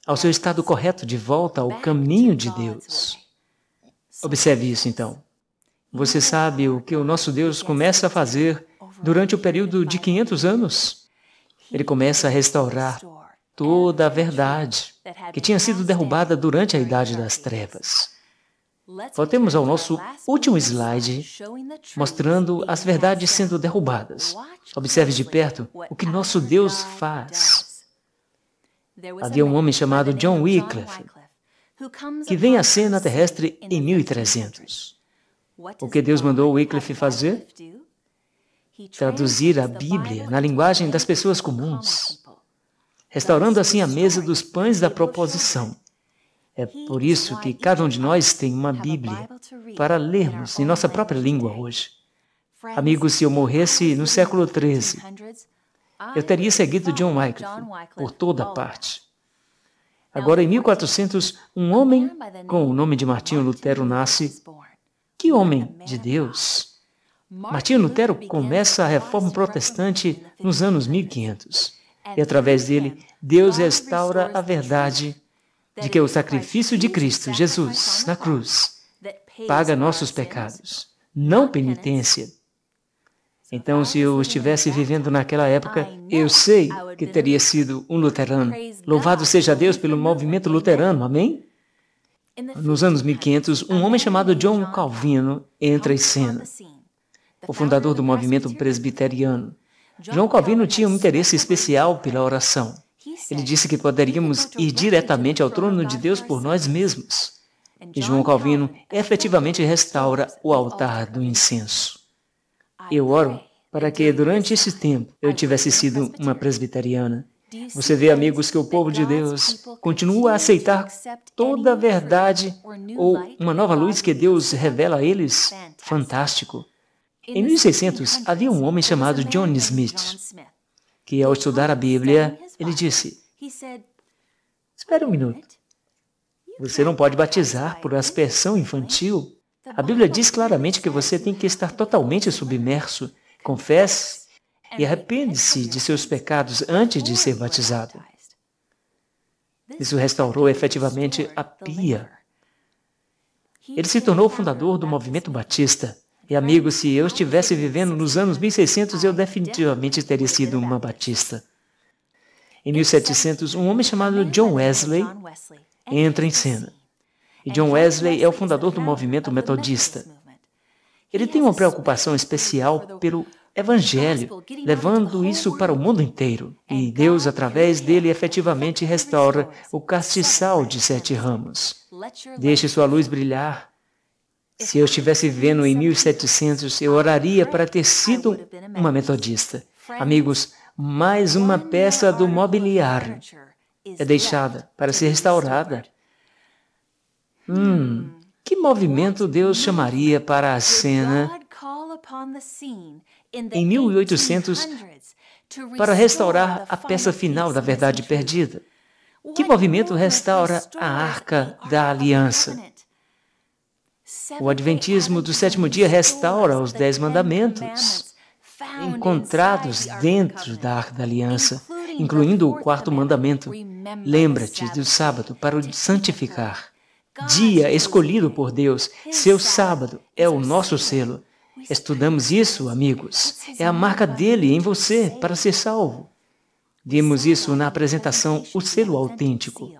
ao seu estado correto, de volta ao caminho de Deus. Observe isso, então. Você sabe o que o nosso Deus começa a fazer durante o período de 500 anos? Ele começa a restaurar toda a verdade que tinha sido derrubada durante a Idade das Trevas. Voltemos ao nosso último slide, mostrando as verdades sendo derrubadas. Observe de perto o que nosso Deus faz. Havia um homem chamado John Wycliffe, que vem à cena terrestre em 1300. O que Deus mandou Wycliffe fazer? Traduzir a Bíblia na linguagem das pessoas comuns, restaurando assim a mesa dos pães da proposição. É por isso que cada um de nós tem uma Bíblia para lermos em nossa própria língua hoje. Amigos, se eu morresse no século XIII, eu teria seguido John Wycliffe por toda parte. Agora, em 1400, um homem com o nome de Martinho Lutero nasce. Que homem de Deus! Martinho Lutero começa a reforma protestante nos anos 1500. E através dele, Deus restaura a verdade de que o sacrifício de Cristo, Jesus, na cruz, paga nossos pecados, não penitência. Então, se eu estivesse vivendo naquela época, eu sei que teria sido um luterano. Louvado seja Deus pelo movimento luterano, amém? Nos anos 1500, um homem chamado John Calvino entra em cena, o fundador do movimento presbiteriano. John Calvino tinha um interesse especial pela oração. Ele disse que poderíamos ir diretamente ao trono de Deus por nós mesmos. E João Calvino efetivamente restaura o altar do incenso. Eu oro para que durante esse tempo eu tivesse sido uma presbiteriana. Você vê, amigos, que o povo de Deus continua a aceitar toda a verdade ou uma nova luz que Deus revela a eles? Fantástico. Em 1600, havia um homem chamado John Smith, que ao estudar a Bíblia, ele disse: espere um minuto. Você não pode batizar por aspersão infantil. A Bíblia diz claramente que você tem que estar totalmente submerso. Confesse e arrepende-se de seus pecados antes de ser batizado. Isso restaurou efetivamente a pia. Ele se tornou o fundador do movimento batista. E, amigo, se eu estivesse vivendo nos anos 1600, eu definitivamente teria sido uma batista. Em 1700, um homem chamado John Wesley entra em cena. E John Wesley é o fundador do movimento metodista. Ele tem uma preocupação especial pelo Evangelho, levando isso para o mundo inteiro. E Deus, através dele, efetivamente restaura o castiçal de 7 ramos. Deixe sua luz brilhar. Se eu estivesse vivendo em 1700, eu oraria para ter sido uma metodista. Amigos, mais uma peça do mobiliário é deixada para ser restaurada. Que movimento Deus chamaria para a cena em 1800 para restaurar a peça final da verdade perdida? Que movimento restaura a Arca da Aliança? O Adventismo do 7º dia restaura os 10 mandamentos encontrados dentro da Arca da Aliança, incluindo o quarto mandamento: lembra-te do sábado para o santificar. Dia escolhido por Deus, seu sábado é o nosso selo. Estudamos isso, amigos. É a marca dele em você para ser salvo. Vimos isso na apresentação O Selo Autêntico.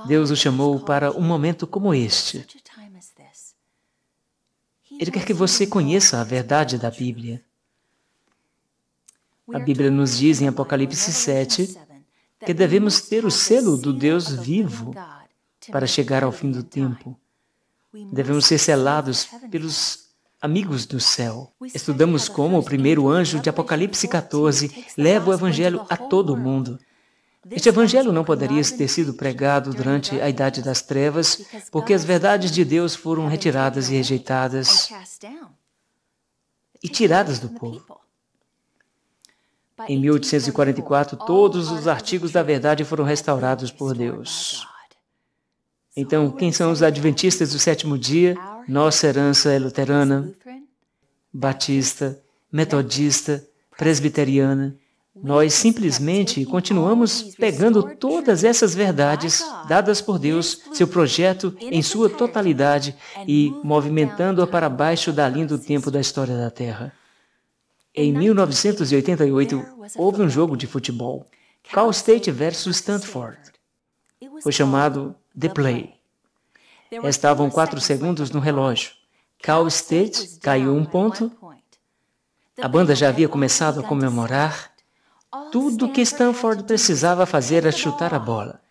Deus o chamou para um momento como este. Ele quer que você conheça a verdade da Bíblia. A Bíblia nos diz em Apocalipse 7 que devemos ter o selo do Deus vivo para chegar ao fim do tempo. Devemos ser selados pelos amigos do céu. Estudamos como o primeiro anjo de Apocalipse 14 leva o Evangelho a todo mundo. Este Evangelho não poderia ter sido pregado durante a Idade das Trevas, porque as verdades de Deus foram retiradas e rejeitadas e tiradas do povo. Em 1844, todos os artigos da verdade foram restaurados por Deus. Então, quem são os adventistas do sétimo dia? Nossa herança é luterana, batista, metodista, presbiteriana. Nós simplesmente continuamos pegando todas essas verdades dadas por Deus, seu projeto em sua totalidade, e movimentando-a para baixo da linha do tempo da história da Terra. Em 1988, houve um jogo de futebol, Cal State versus Stanford. Foi chamado The Play. Estavam 4 segundos no relógio. Cal State caiu 1 ponto. A banda já havia começado a comemorar. Tudo que Stanford precisava fazer era chutar a bola.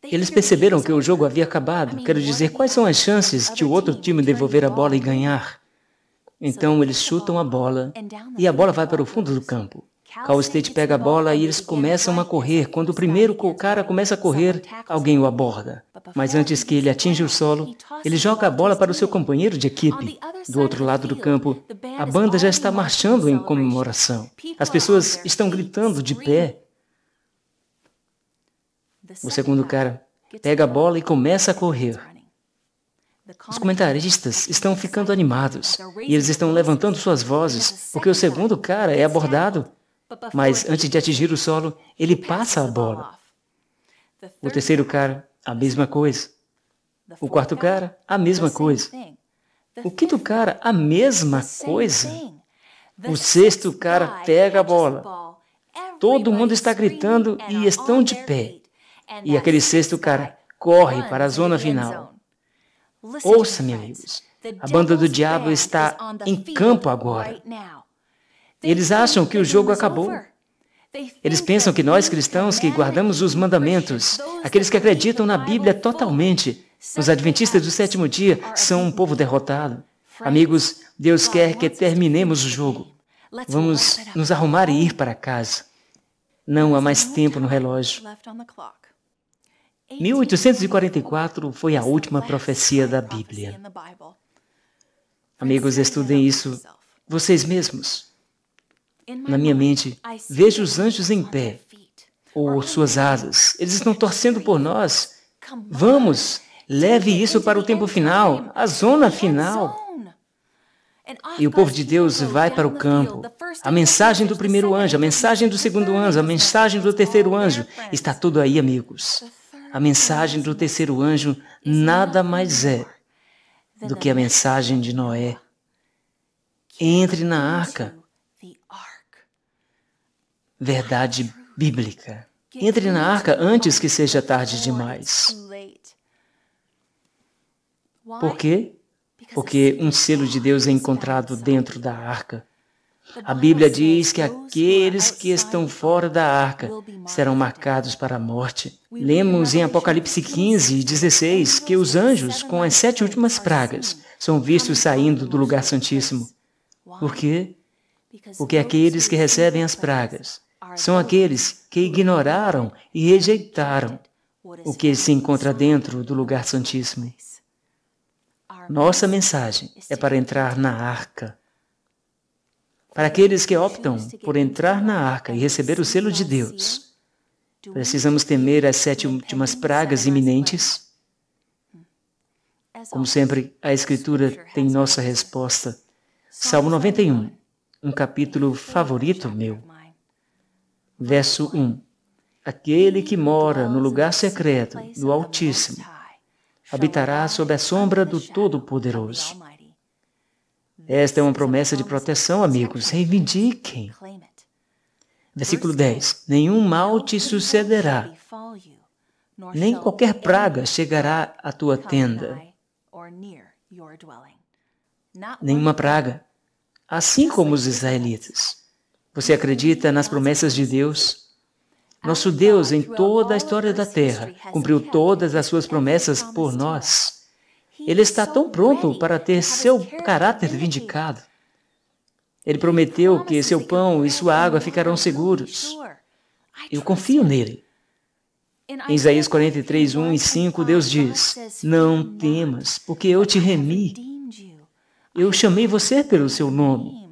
Eles perceberam que o jogo havia acabado. Quero dizer, quais são as chances de o outro time devolver a bola e ganhar? Então eles chutam a bola e a bola vai para o fundo do campo. Cal State pega a bola e eles começam a correr. Quando o primeiro cara começa a correr, alguém o aborda. Mas antes que ele atinja o solo, ele joga a bola para o seu companheiro de equipe. Do outro lado do campo, a banda já está marchando em comemoração. As pessoas estão gritando de pé. O segundo cara pega a bola e começa a correr. Os comentaristas estão ficando animados e eles estão levantando suas vozes, porque o segundo cara é abordado. Mas antes de atingir o solo, ele passa a bola. O terceiro cara, a mesma coisa. O quarto cara, a mesma coisa. O quinto cara, a mesma coisa. O sexto cara pega a bola. Todo mundo está gritando e estão de pé. E aquele sexto cara corre para a zona final. Ouça-me, amigos. A banda do diabo está em campo agora. Eles acham que o jogo acabou. Eles pensam que nós cristãos que guardamos os mandamentos, aqueles que acreditam na Bíblia totalmente, os adventistas do sétimo dia, são um povo derrotado. Amigos, Deus quer que terminemos o jogo. Vamos nos arrumar e ir para casa. Não há mais tempo no relógio. 1844 foi a última profecia da Bíblia. Amigos, estudem isso vocês mesmos. Na minha mente, vejo os anjos em pé, ou suas asas. Eles estão torcendo por nós. Vamos, leve isso para o tempo final, a zona final. E o povo de Deus vai para o campo. A mensagem do primeiro anjo, a mensagem do segundo anjo, a mensagem do terceiro anjo. Está tudo aí, amigos. A mensagem do terceiro anjo nada mais é do que a mensagem de Noé. Entre na arca. Verdade bíblica. Entre na arca antes que seja tarde demais. Por quê? Porque um selo de Deus é encontrado dentro da arca. A Bíblia diz que aqueles que estão fora da arca serão marcados para a morte. Lemos em Apocalipse 15 e 16 que os anjos, com as 7 últimas pragas, são vistos saindo do lugar santíssimo. Por quê? Porque aqueles que recebem as pragas são aqueles que ignoraram e rejeitaram o que se encontra dentro do lugar santíssimo. Nossa mensagem é para entrar na arca. Para aqueles que optam por entrar na arca e receber o selo de Deus, precisamos temer as 7 últimas pragas iminentes? Como sempre, a Escritura tem nossa resposta. Salmo 91, um capítulo favorito meu. Verso 1. Aquele que mora no lugar secreto do Altíssimo habitará sob a sombra do Todo-Poderoso. Esta é uma promessa de proteção, amigos. Reivindiquem. Versículo 10. Nenhum mal te sucederá, nem qualquer praga chegará à tua tenda. Nenhuma praga. Assim como os israelitas. Você acredita nas promessas de Deus? Nosso Deus, em toda a história da terra, cumpriu todas as suas promessas por nós. Ele está tão pronto para ter seu caráter vindicado. Ele prometeu que seu pão e sua água ficarão seguros. Eu confio nele. Em Isaías 43, 1 e 5, Deus diz: Não temas, porque eu te remi. Eu chamei você pelo seu nome.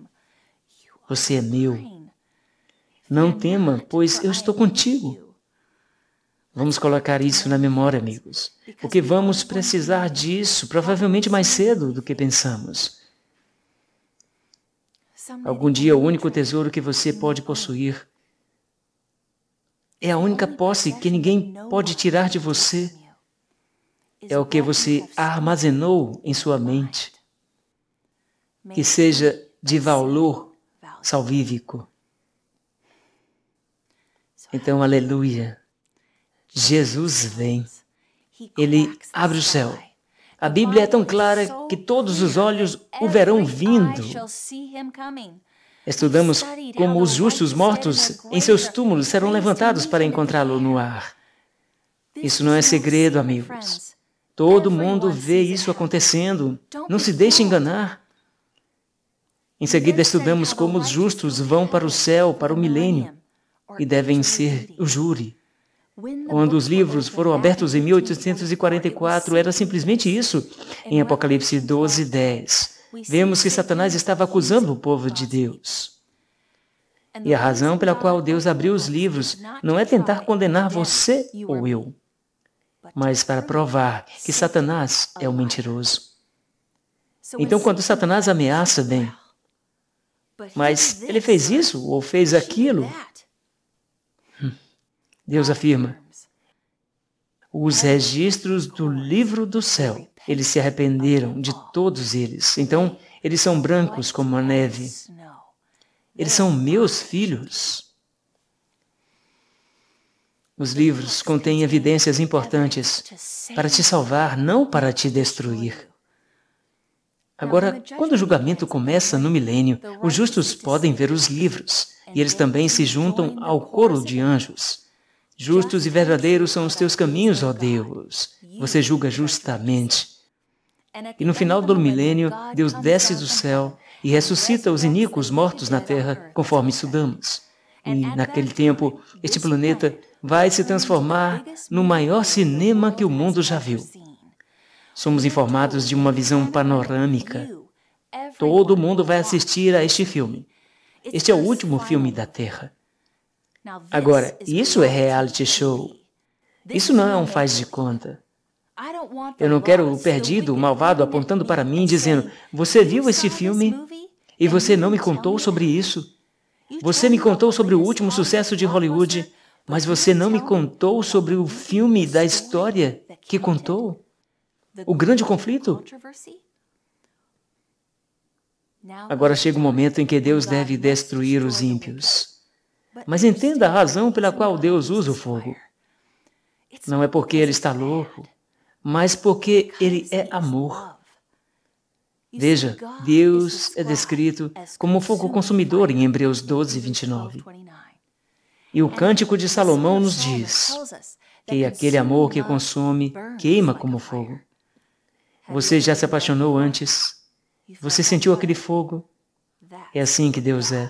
Você é meu. Não tema, pois eu estou contigo. Vamos colocar isso na memória, amigos, porque vamos precisar disso provavelmente mais cedo do que pensamos. Algum dia, o único tesouro que você pode possuir é a única posse que ninguém pode tirar de você. É o que você armazenou em sua mente. Que seja de valor salvífico. Então, aleluia. Jesus vem. Ele abre o céu. A Bíblia é tão clara que todos os olhos o verão vindo. Estudamos como os justos mortos em seus túmulos serão levantados para encontrá-lo no ar. Isso não é segredo, amigos. Todo mundo vê isso acontecendo. Não se deixe enganar. Em seguida, estudamos como os justos vão para o céu, para o milênio, e devem ser o júri. Quando os livros foram abertos em 1844, era simplesmente isso. Em Apocalipse 12, 10, vemos que Satanás estava acusando o povo de Deus. E a razão pela qual Deus abriu os livros não é tentar condenar você ou eu, mas para provar que Satanás é um mentiroso. Então, quando Satanás ameaça, bem, mas ele fez isso ou fez aquilo, Deus afirma: os registros do livro do céu, eles se arrependeram de todos eles. Então, eles são brancos como a neve. Eles são meus filhos. Os livros contêm evidências importantes para te salvar, não para te destruir. Agora, quando o julgamento começa no milênio, os justos podem ver os livros, e eles também se juntam ao coro de anjos. Justos e verdadeiros são os teus caminhos, ó Deus. Você julga justamente. E no final do milênio, Deus desce do céu e ressuscita os iníquos mortos na terra, conforme estudamos. E naquele tempo, este planeta vai se transformar no maior cinema que o mundo já viu. Somos informados de uma visão panorâmica. Todo mundo vai assistir a este filme. Este é o último filme da Terra. Agora, isso é reality show. Isso não é um faz de conta. Eu não quero o perdido, o malvado, apontando para mim, dizendo: você viu esse filme e você não me contou sobre isso? Você me contou sobre o último sucesso de Hollywood, mas você não me contou sobre o filme da história que contou? O grande conflito? Agora chega o momento em que Deus deve destruir os ímpios. Mas entenda a razão pela qual Deus usa o fogo. Não é porque Ele está louco, mas porque Ele é amor. Veja, Deus é descrito como um fogo consumidor em Hebreus 12, 29. E o Cântico de Salomão nos diz que aquele amor que consome queima como fogo. Você já se apaixonou antes? Você sentiu aquele fogo? É assim que Deus é.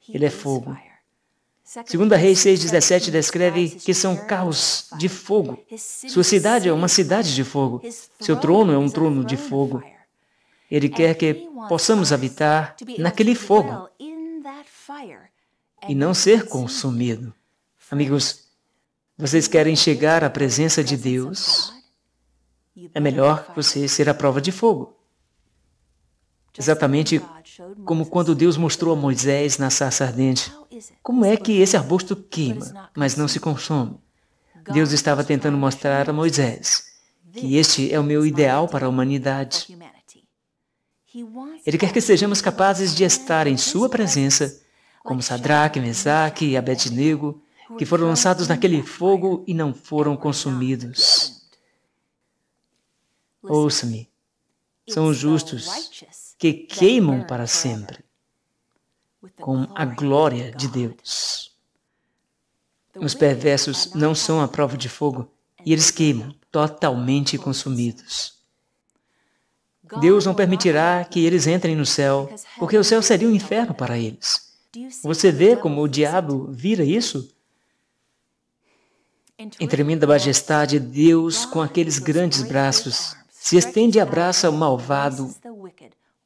Ele é fogo. 2 Reis 6,17 descreve que são carros de fogo. Sua cidade é uma cidade de fogo. Seu trono é um trono de fogo. Ele quer que possamos habitar naquele fogo e não ser consumido. Amigos, vocês querem chegar à presença de Deus? É melhor você ser a prova de fogo. Exatamente como quando Deus mostrou a Moisés na sarça ardente. Como é que esse arbusto queima, mas não se consome? Deus estava tentando mostrar a Moisés que este é o meu ideal para a humanidade. Ele quer que sejamos capazes de estar em sua presença, como Sadraque, Mesaque e Abednego, que foram lançados naquele fogo e não foram consumidos. Ouça-me, são os justos que queimam para sempre, com a glória de Deus. Os perversos não são a prova de fogo, e eles queimam, totalmente consumidos. Deus não permitirá que eles entrem no céu, porque o céu seria um inferno para eles. Você vê como o diabo vira isso? Em tremenda majestade, Deus, com aqueles grandes braços, se estende e abraça o malvado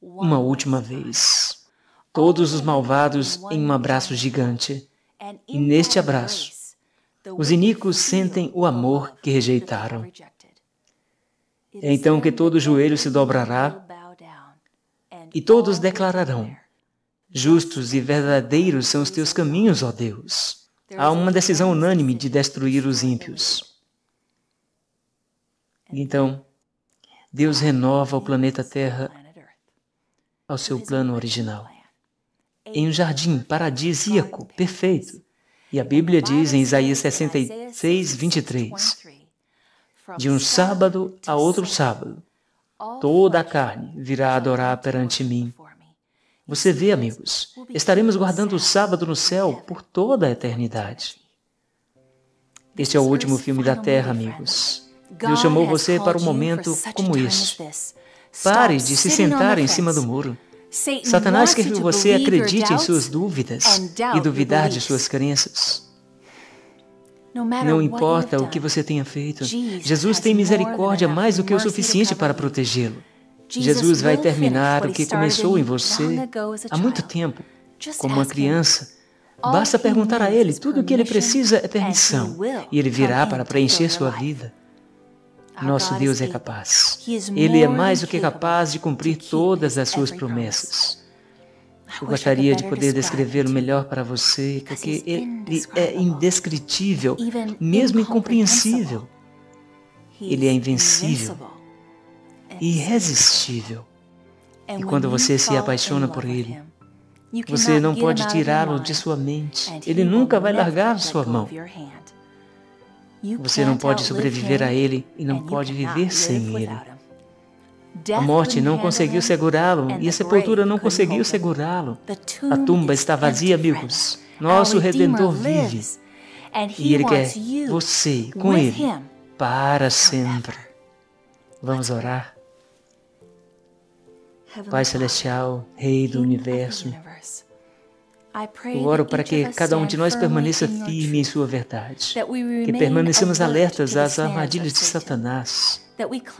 uma última vez. Todos os malvados em um abraço gigante. E neste abraço, os iníquos sentem o amor que rejeitaram. É então que todo joelho se dobrará e todos declararão: justos e verdadeiros são os teus caminhos, ó Deus. Há uma decisão unânime de destruir os ímpios. Então, Deus renova o planeta Terra ao seu plano original, em um jardim paradisíaco, perfeito. E a Bíblia diz em Isaías 66, 23, de um sábado a outro sábado, toda a carne virá adorar perante mim. Você vê, amigos, estaremos guardando o sábado no céu por toda a eternidade. Este é o último filme da Terra, amigos. Deus chamou você para um momento como este. Pare de se sentar em cima do muro. Satanás quer que você acredite em suas dúvidas e duvidar de suas crenças. Não importa o que você tenha feito, Jesus tem misericórdia mais do que o suficiente para protegê-lo. Jesus vai terminar o que começou em você há muito tempo, como uma criança. Basta perguntar a Ele, tudo o que Ele precisa é permissão, e Ele virá para preencher sua vida. Nosso Deus é capaz. Ele é mais do que capaz de cumprir todas as suas promessas. Eu gostaria de poder descrevê-lo melhor para você, porque Ele é indescritível, mesmo incompreensível. Ele é invencível, irresistível. E quando você se apaixona por Ele, você não pode tirá-lo de sua mente. Ele nunca vai largar sua mão. Você não pode sobreviver a Ele e não pode viver sem Ele. A morte não conseguiu segurá-lo e a sepultura não conseguiu segurá-lo. A tumba está vazia, amigos. Nosso Redentor vive e Ele quer você com Ele para sempre. Vamos orar. Pai Celestial, Rei do Universo, eu oro para que cada um de nós permaneça firme em sua verdade, que permaneçamos alertas às armadilhas de Satanás,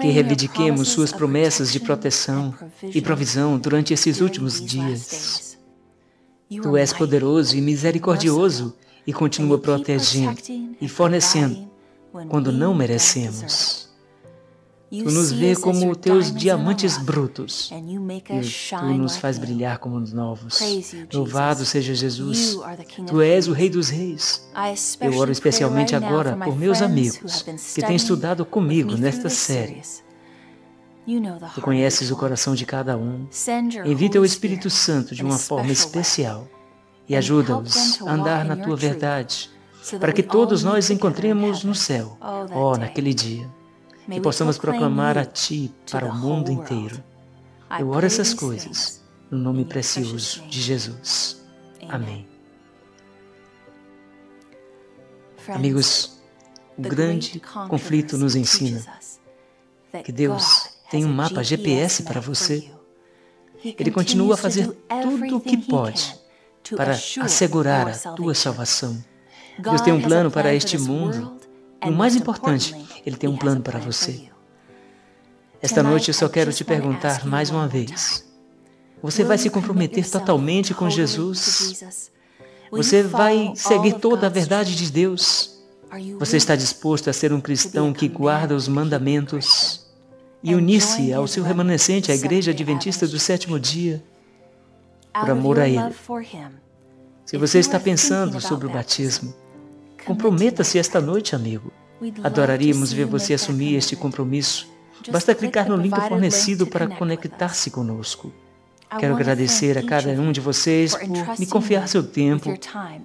que reivindiquemos suas promessas de proteção e provisão durante esses últimos dias. Tu és poderoso e misericordioso e continua protegendo e fornecendo quando não merecemos. Tu nos vê como teus diamantes brutos e Tu nos faz brilhar como novos. Louvado seja Jesus, Tu és o Rei dos Reis. Eu oro especialmente agora por meus amigos que têm estudado comigo nesta série. Tu conheces o coração de cada um. Envia Teu Espírito Santo de uma forma especial e ajuda-os a andar na Tua verdade, para que todos nós encontremos no céu, naquele dia. Que possamos proclamar a Ti para o mundo inteiro. Eu oro essas coisas no nome precioso de Jesus. Amém. Amigos, o grande conflito nos ensina que Deus tem um mapa GPS para você. Ele continua a fazer tudo o que pode para assegurar a tua salvação. Deus tem um plano para este mundo. E o mais importante, Ele tem um plano para você. Esta noite eu só quero te perguntar mais uma vez. Você vai se comprometer totalmente com Jesus? Você vai seguir toda a verdade de Deus? Você está disposto a ser um cristão que guarda os mandamentos? e unir-se ao seu remanescente, a Igreja Adventista do Sétimo Dia, por amor a Ele. Se você está pensando sobre o batismo, comprometa-se esta noite, amigo. Adoraríamos ver você assumir este compromisso. Basta clicar no link fornecido para conectar-se conosco. Quero agradecer a cada um de vocês por me confiar seu tempo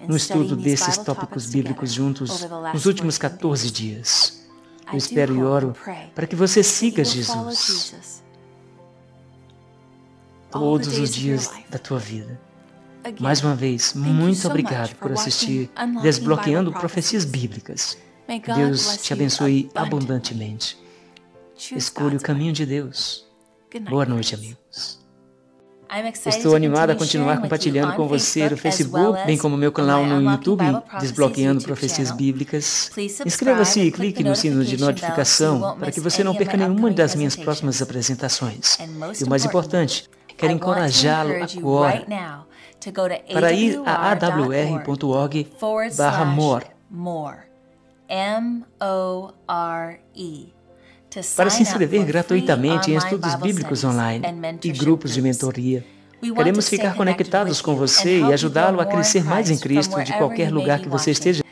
no estudo desses tópicos bíblicos juntos nos últimos 14 dias. Eu espero e oro para que você siga Jesus todos os dias da tua vida. Mais uma vez, muito obrigado por assistir Desbloqueando Profecias Bíblicas. Deus te abençoe abundantemente. Escolha o caminho de Deus. Boa noite, amigos. Estou animado a continuar compartilhando com você no Facebook, bem como meu canal no YouTube, Desbloqueando Profecias Bíblicas. Inscreva-se e clique no sino de notificação para que você não perca nenhuma das minhas próximas apresentações. E o mais importante, quero encorajá-lo agora para ir a awr.org/more para se inscrever gratuitamente em estudos bíblicos online e grupos de mentoria. Queremos ficar conectados com você e ajudá-lo a crescer mais em Cristo de qualquer lugar que você esteja.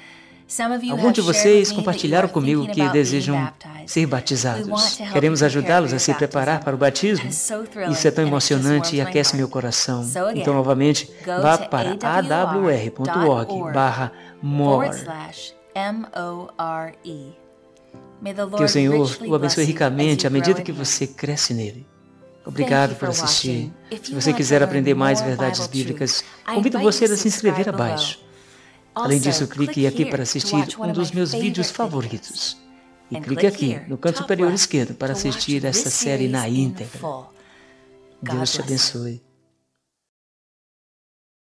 Alguns de vocês compartilharam comigo que desejam ser batizados. Queremos ajudá-los a se preparar para o batismo. Isso é tão emocionante e aquece meu coração. Então, novamente, vá para awr.org/more. Que o Senhor o abençoe ricamente à medida que você cresce nele. Obrigado por assistir. Se você quiser aprender mais verdades bíblicas, convido você a se inscrever abaixo. Além disso, clique aqui para assistir um dos meus vídeos favoritos. E clique aqui no canto superior esquerdo para assistir esta série na íntegra. Deus te abençoe.